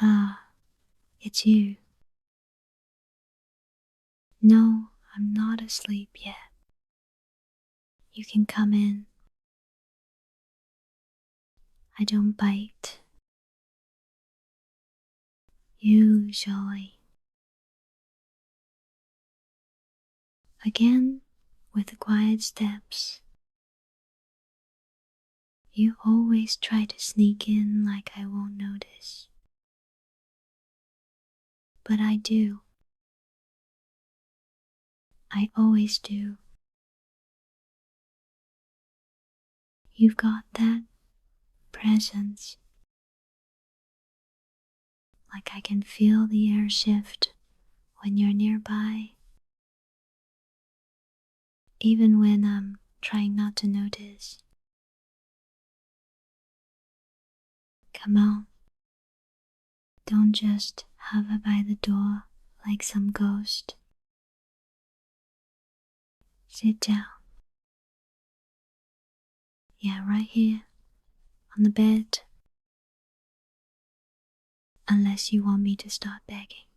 Ah, it's you. No, I'm not asleep yet. You can come in. I don't bite. Usually. Again, with the quiet steps. You always try to sneak in like I won't notice. But I do. I always do. You've got that presence. Like I can feel the air shift when you're nearby. Even when I'm trying not to notice. Come on. Don't just hover by the door like some ghost. Sit down. Yeah, right here, on the bed. Unless you want me to start begging.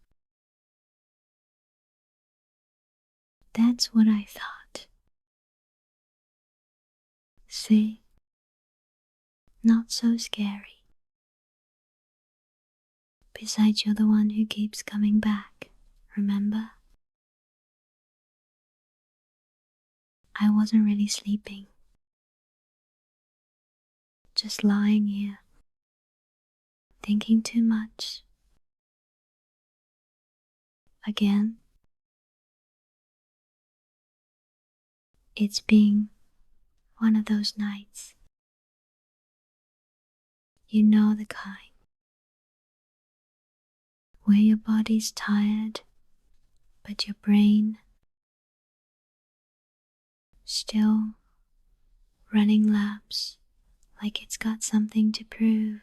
That's what I thought. See? Not so scary. Besides, you're the one who keeps coming back, remember? I wasn't really sleeping. Just lying here, thinking too much. Again. It's been one of those nights. You know the kind. Where your body's tired, but your brain still running laps like it's got something to prove.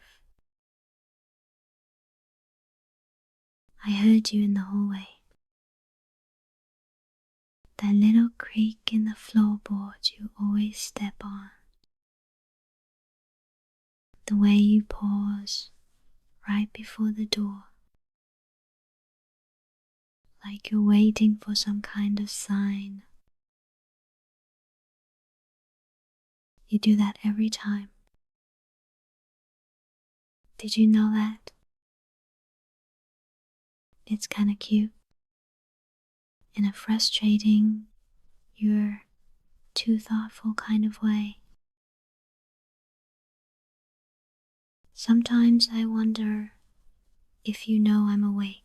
I heard you in the hallway. That little creak in the floorboards you always step on. The way you pause right before the door. Like you're waiting for some kind of sign. You do that every time. Did you know that? It's kinda cute. In a frustrating, you're too thoughtful kind of way. Sometimes I wonder if you know I'm awake.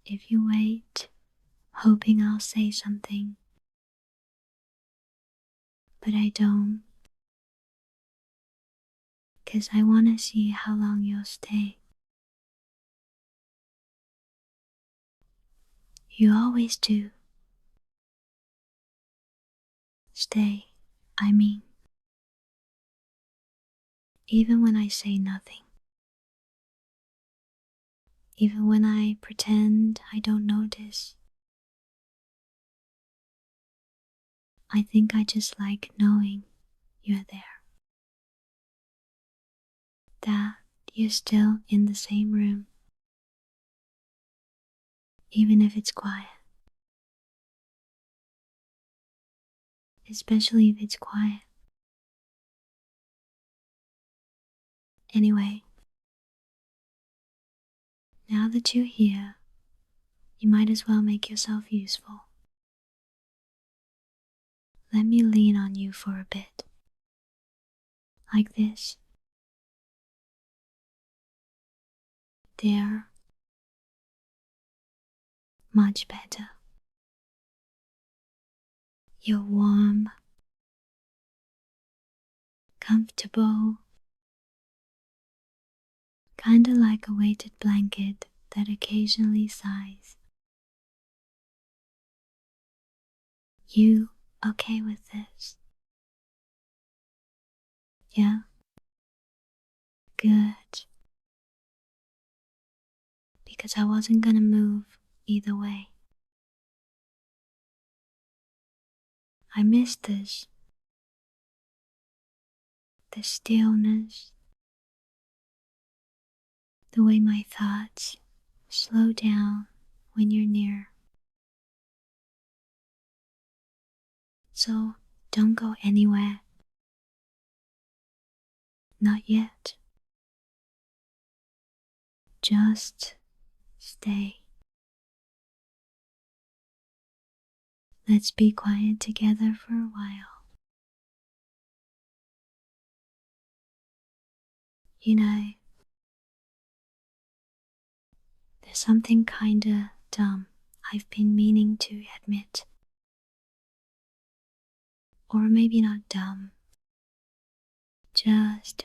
If you wait, hoping I'll say something. But I don't. 'Cause I want to see how long you'll stay. You always do. Stay, I mean. Even when I say nothing. Even when I pretend I don't notice. I think I just like knowing you're there. That you're still in the same room. Even if it's quiet. Especially if it's quiet. Anyway, now that you're here, you might as well make yourself useful. Let me lean on you for a bit. Like this. There. Much better. You're warm. Comfortable. Kinda like a weighted blanket that occasionally sighs. You okay with this? Yeah? Good. Because I wasn't gonna move either way. I miss this. The stillness. the way my thoughts slow down when you're near. So don't go anywhere. Not yet. Just stay. Let's be quiet together for a while. You know, there's something kinda dumb I've been meaning to admit. Or maybe not dumb, just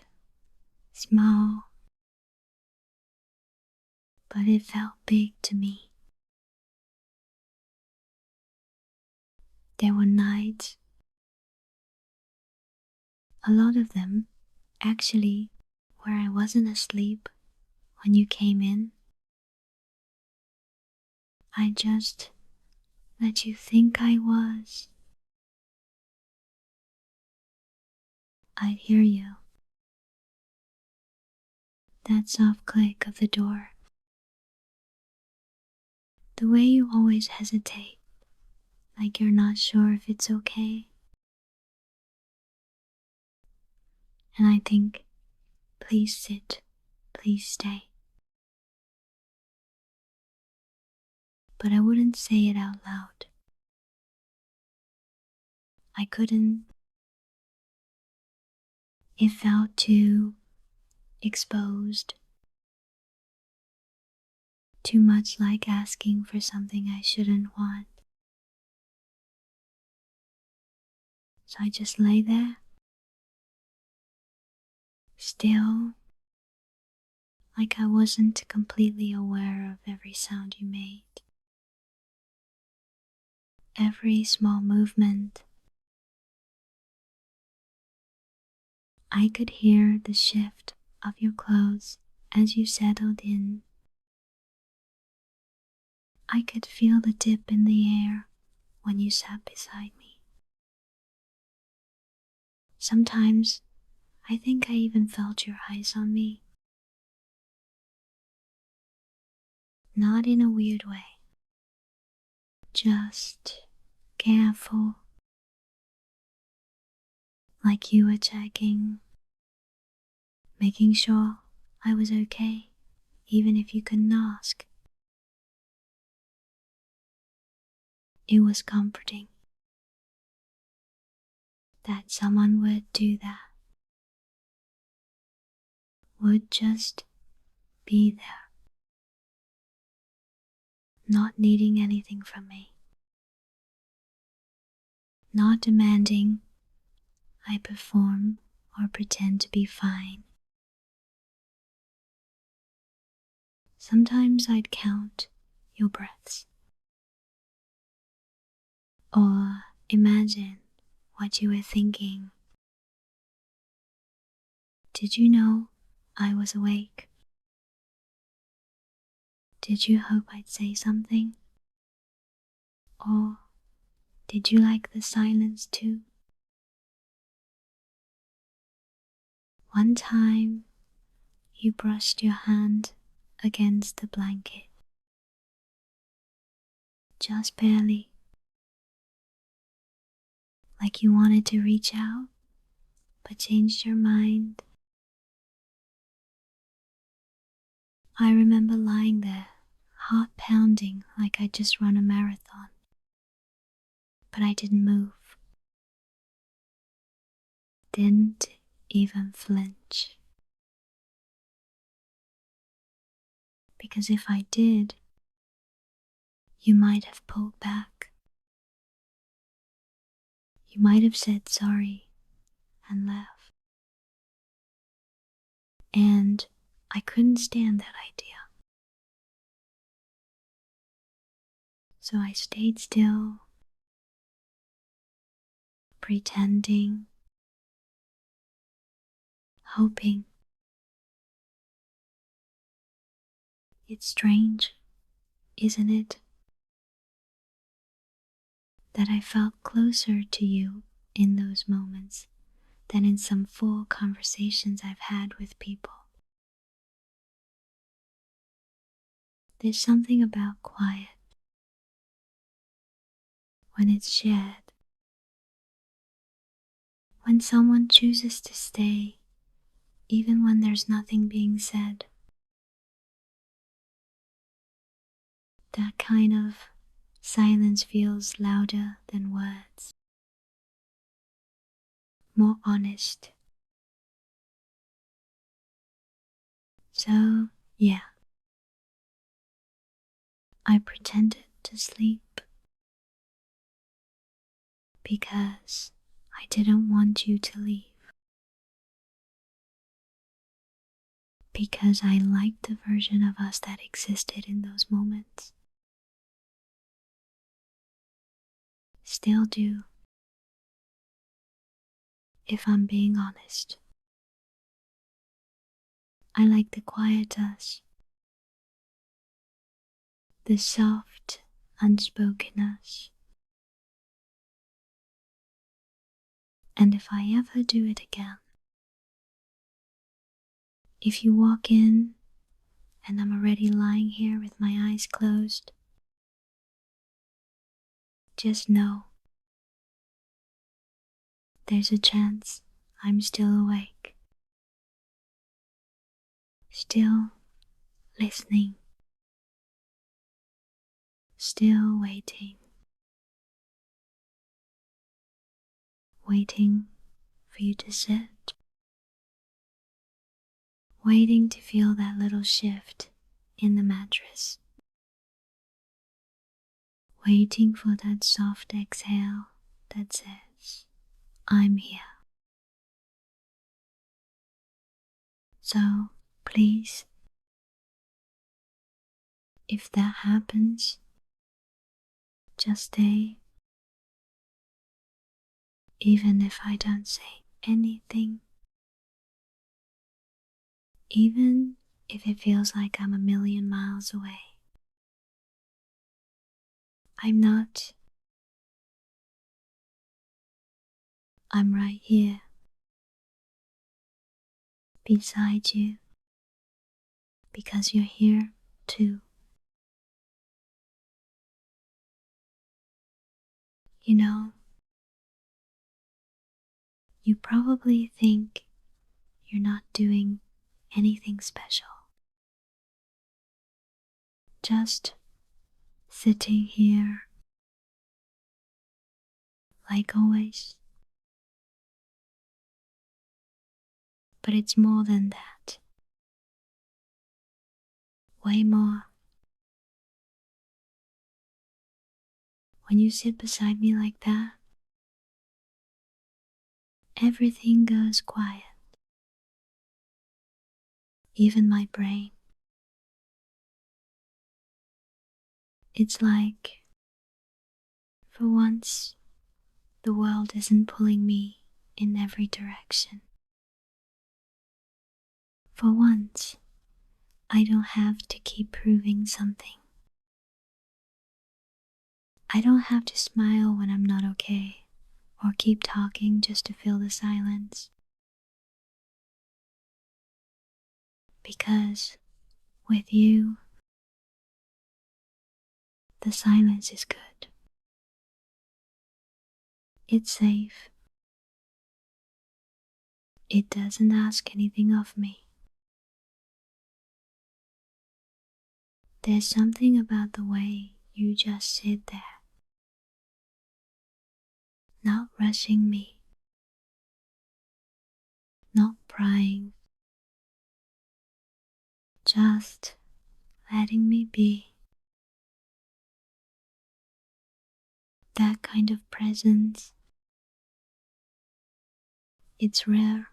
small, but it felt big to me. There were nights, a lot of them actually, where I wasn't asleep when you came in. I just let you think I was. I'd hear you. That soft click of the door. The way you always hesitate, like you're not sure if it's okay. And I think, please sit, please stay. But I wouldn't say it out loud. I couldn't. It felt too exposed. Too much like asking for something I shouldn't want. So I just lay there, still, like I wasn't completely aware of every sound you made. Every small movement. I could hear the shift of your clothes as you settled in. I could feel the dip in the air when you sat beside me. Sometimes I think I even felt your eyes on me. Not in a weird way. Just careful. Like you were checking, making sure I was okay, even if you couldn't ask. It was comforting that someone would do that, would just be there, not needing anything from me, not demanding I perform or pretend to be fine. Sometimes I'd count your breaths, or imagine what you were thinking. Did you know I was awake? Did you hope I'd say something? Or did you like the silence too? One time, you brushed your hand against the blanket. Just barely. Like you wanted to reach out, but changed your mind. I remember lying there, heart pounding like I'd just run a marathon. But I didn't move. Didn't even flinch. Because if I did, you might have pulled back. You might have said sorry and left. And I couldn't stand that idea. So I stayed still, pretending, hoping. It's strange, isn't it? That I felt closer to you in those moments than in some full conversations I've had with people. There's something about quiet when it's shared, when someone chooses to stay even when there's nothing being said. That kind of silence feels louder than words, more honest. So, yeah, I pretended to sleep because I didn't want you to leave. Because I liked the version of us that existed in those moments. Still do, if I'm being honest. I like the quiet us, the soft, unspoken us. And if I ever do it again, if you walk in and I'm already lying here with my eyes closed, just know there's a chance I'm still awake, still listening, still waiting, waiting for you to sit, waiting to feel that little shift in the mattress, waiting for that soft exhale that says, I'm here. So, please, if that happens, just stay, even if I don't say anything, even if it feels like I'm a million miles away. I'm not. I'm right here, beside you, because you're here too. You know, you probably think you're not doing anything special. Just sitting here, like always. But it's more than that. Way more. When you sit beside me like that, everything goes quiet. Even my brain. It's like, for once, the world isn't pulling me in every direction. For once, I don't have to keep proving something. I don't have to smile when I'm not okay, or keep talking just to fill the silence. Because with you, the silence is good. It's safe. It doesn't ask anything of me. There's something about the way you just sit there, not rushing me, not prying, just letting me be. That kind of presence, it's rare.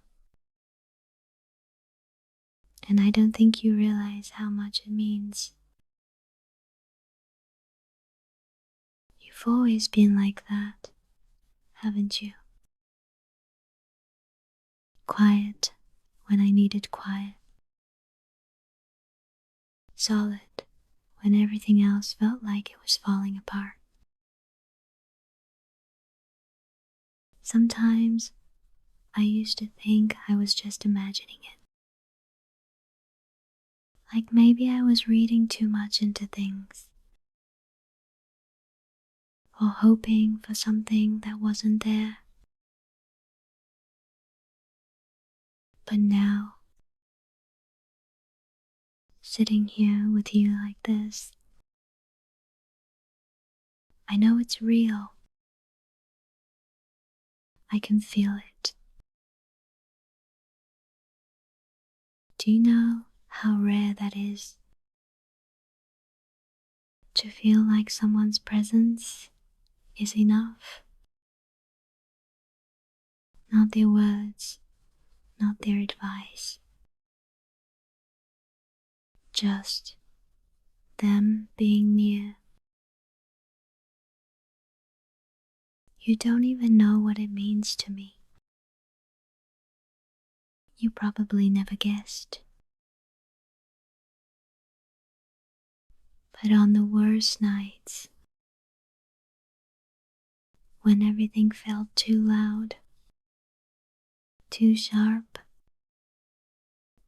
And I don't think you realize how much it means. You've always been like that, haven't you? Quiet when I needed quiet. Solid when everything else felt like it was falling apart. Sometimes I used to think I was just imagining it. Like maybe I was reading too much into things, or hoping for something that wasn't there. But now, sitting here with you like this, I know it's real. I can feel it. Do you know how rare that is? To feel like someone's presence is enough. Not their words, not their advice. Just them being near. You don't even know what it means to me. You probably never guessed. But on the worst nights, when everything felt too loud, too sharp,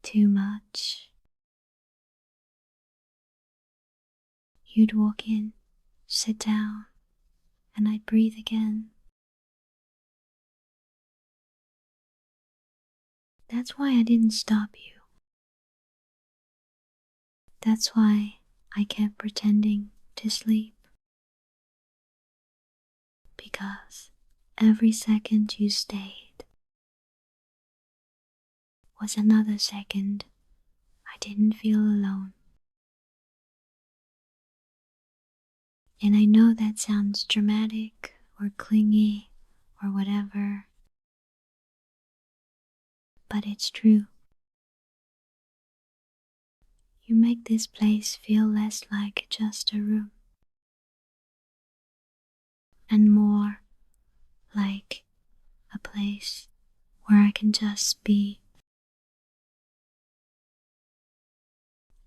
too much, you'd walk in, sit down, and I'd breathe again. That's why I didn't stop you. That's why I kept pretending to sleep. Because every second you stayed was another second I didn't feel alone. And I know that sounds dramatic or clingy or whatever, but it's true. You make this place feel less like just a room and more like a place where I can just be.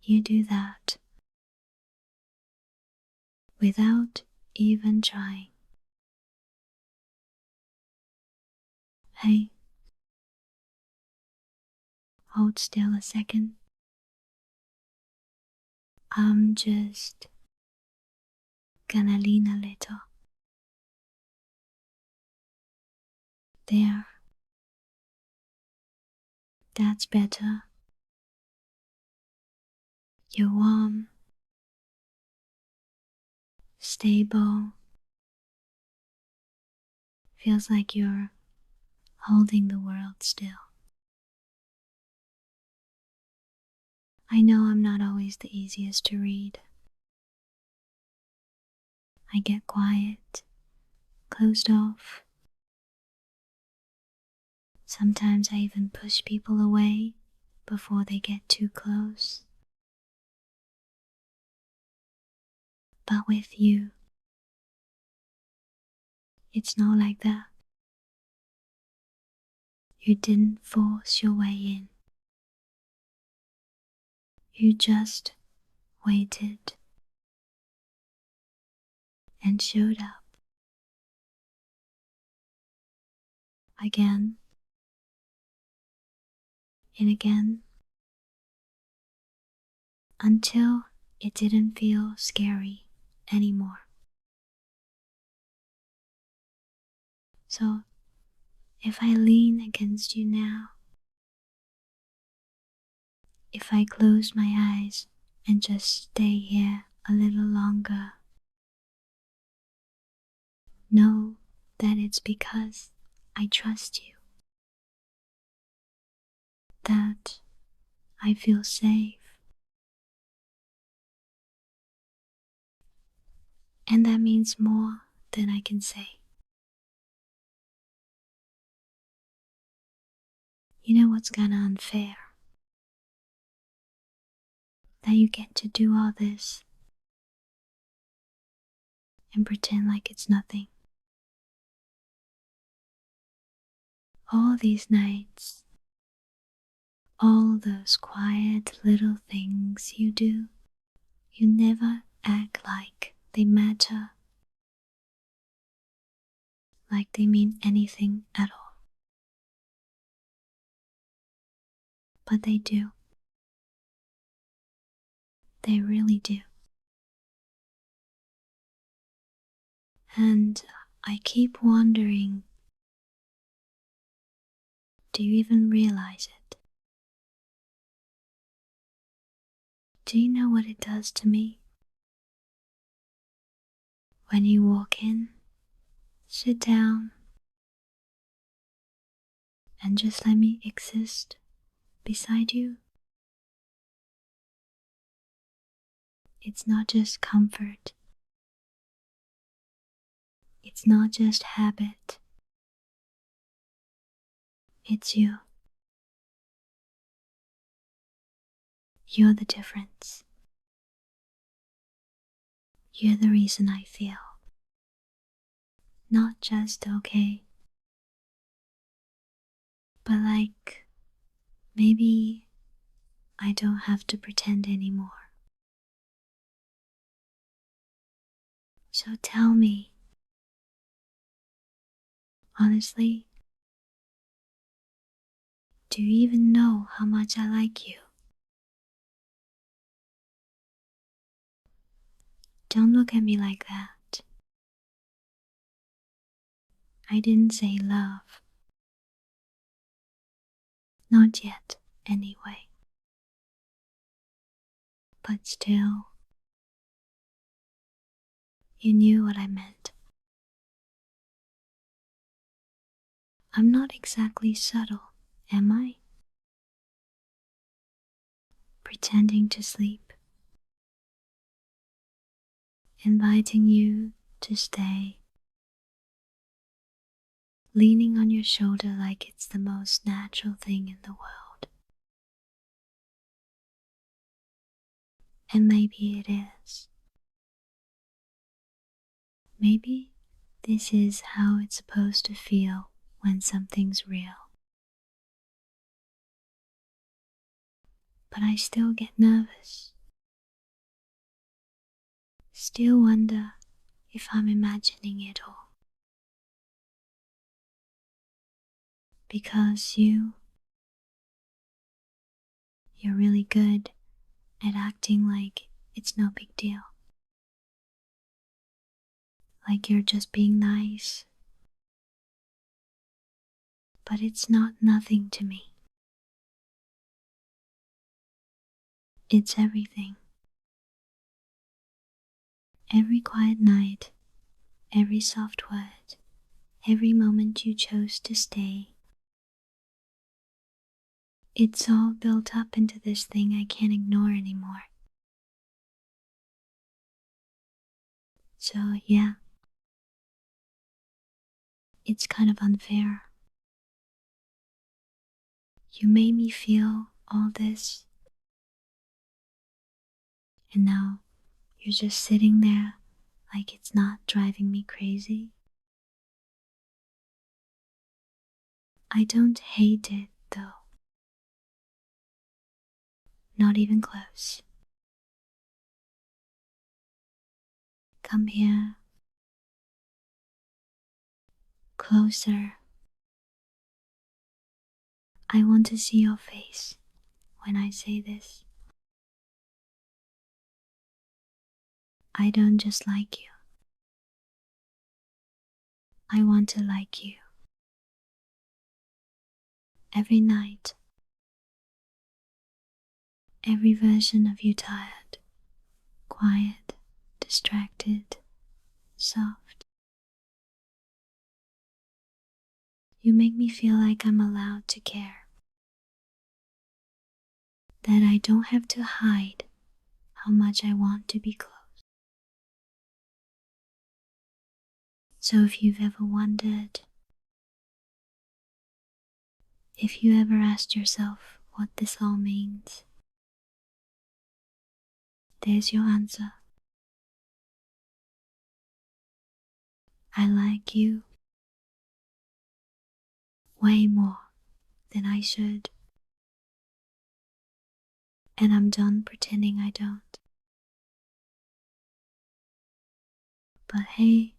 You do that without even trying. Hey, hold still a second. I'm just gonna lean a little. There. That's better. You're warm, stable. Feels like you're holding the world still. I know I'm not always the easiest to read. I get quiet, closed off. Sometimes I even push people away before they get too close. But with you, it's not like that. You didn't force your way in. You just waited and showed up. Again and again, until it didn't feel scary anymore. So, if I lean against you now, if I close my eyes and just stay here a little longer, know that it's because I trust you, that I feel safe, and that means more than I can say. You know what's kinda unfair? That you get to do all this and pretend like it's nothing. All these nights, all those quiet little things you do, you never act like they matter, like they mean anything at all. But they do. They really do. And I keep wondering, do you even realize it? Do you know what it does to me? When you walk in, sit down, and just let me exist beside you. It's not just comfort. It's not just habit. It's you. You're the difference. You're the reason I feel not just okay, but like maybe I don't have to pretend anymore. So tell me, honestly, do you even know how much I like you? Don't look at me like that. I didn't say love. Not yet, anyway. But still, you knew what I meant. I'm not exactly subtle, am I? Pretending to sleep, inviting you to stay, leaning on your shoulder like it's the most natural thing in the world. And maybe it is. Maybe this is how it's supposed to feel when something's real. But I still get nervous. Still wonder if I'm imagining it all. Because you're really good at acting like it's no big deal. Like you're just being nice. But it's not nothing to me. It's everything. Every quiet night, every soft word, every moment you chose to stay. It's all built up into this thing I can't ignore anymore. So yeah, it's kind of unfair. You made me feel all this, and now you're just sitting there like it's not driving me crazy. I don't hate it though. Not even close. Come here. Closer. I want to see your face when I say this. I don't just like you. I want to like you. Every night. Every version of you tired, quiet, distracted, soft. You make me feel like I'm allowed to care. That I don't have to hide how much I want to be close. So if you've ever wondered, if you ever asked yourself what this all means, there's your answer. I like you way more than I should. And I'm done pretending I don't. But hey,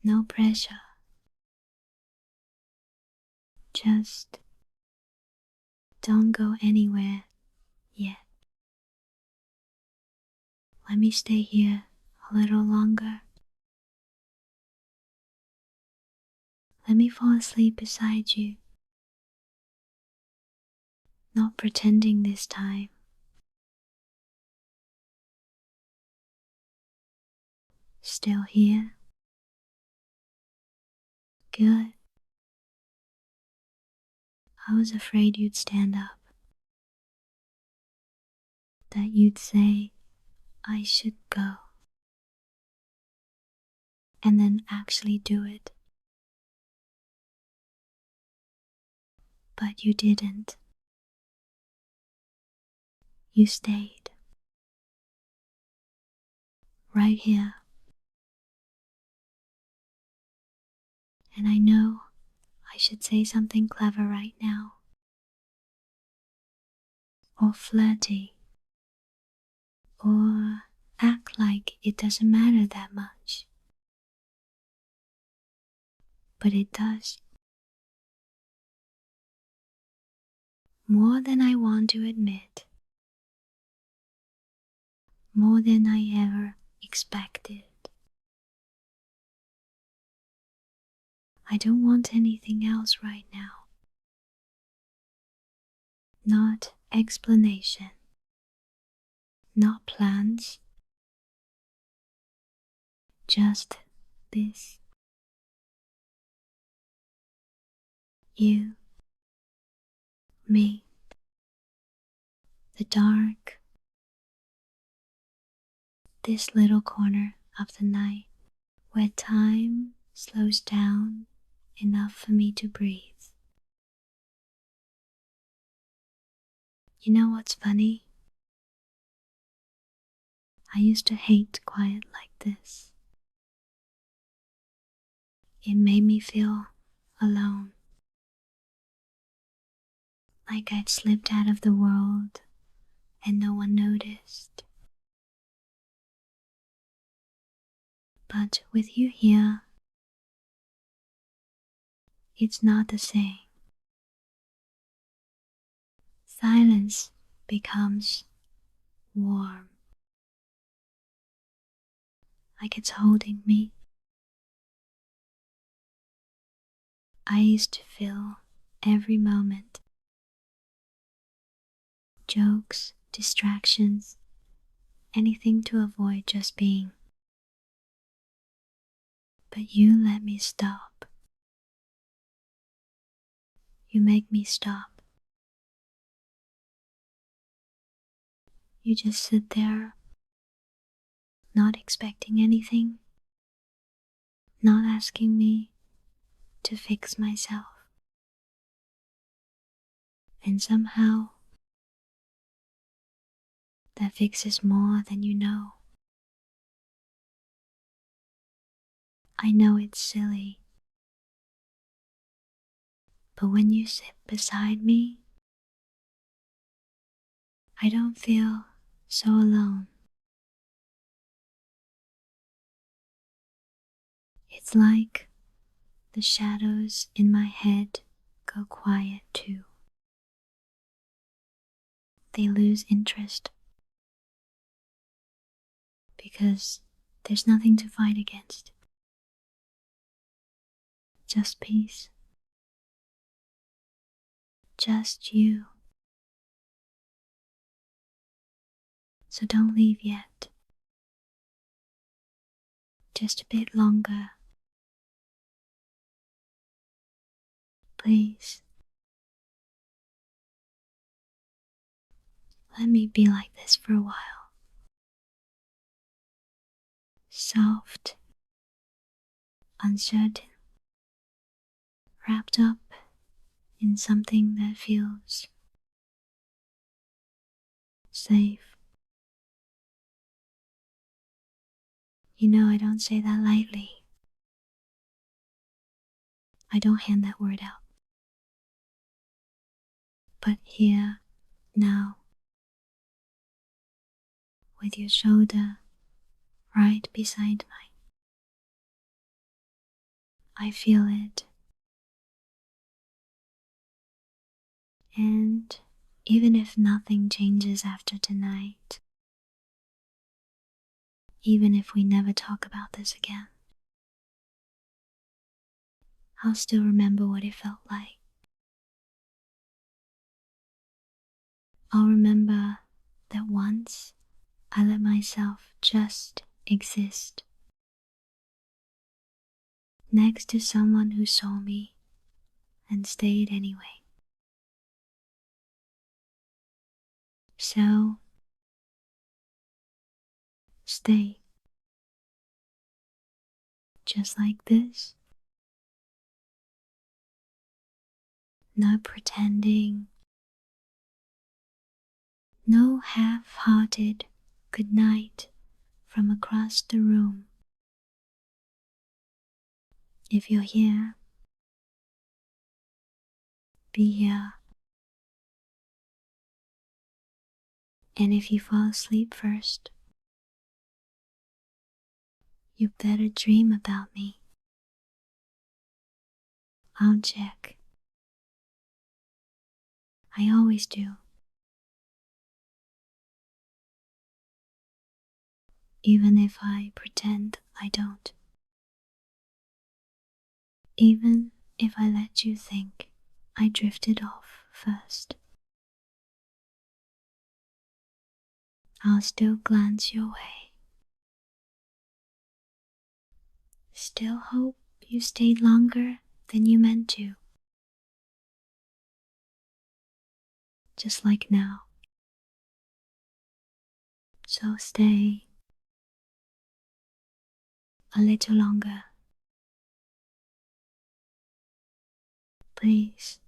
no pressure. Just don't go anywhere yet. Let me stay here a little longer. Let me fall asleep beside you, not pretending this time. Still here? Good. I was afraid you'd stand up, that you'd say I should go, and then actually do it. But you didn't. You stayed. Right here. And I know I should say something clever right now, or flirty, or act like it doesn't matter that much. But it does. More than I want to admit. More than I ever expected. I don't want anything else right now. Not explanation. Not plans. Just this. You. Me. The dark. This little corner of the night where time slows down enough for me to breathe. You know what's funny? I used to hate quiet like this. It made me feel alone. Like I'd slipped out of the world and no one noticed. But with you here, it's not the same. Silence becomes warm, like it's holding me. I used to fill every moment. Jokes, distractions, anything to avoid just being. But you let me stop. You make me stop. You just sit there, not expecting anything, not asking me to fix myself. And somehow, that fixes more than you know. I know it's silly, but when you sit beside me, I don't feel so alone. It's like the shadows in my head go quiet too. They lose interest because there's nothing to fight against. Just peace. Just you. So don't leave yet. Just a bit longer. Please. Let me be like this for a while. Soft, uncertain, wrapped up in something that feels safe. You know I don't say that lightly. I don't hand that word out. But here, now, with your shoulder right beside mine, I feel it. And Even if nothing changes after tonight, even if we never talk about this again, I'll still remember what it felt like. I'll remember that once I let myself just exist next to someone who saw me and stayed anyway. So, stay. Just like this. No pretending. No half-hearted good night from across the room. If you're here, be here. And if you fall asleep first, you better dream about me. I'll check. I always do. Even if I pretend I don't. Even if I let you think I drifted off first. I'll still glance your way. Still hope you stayed longer than you meant to. Just like now. So stay a little longer. Please.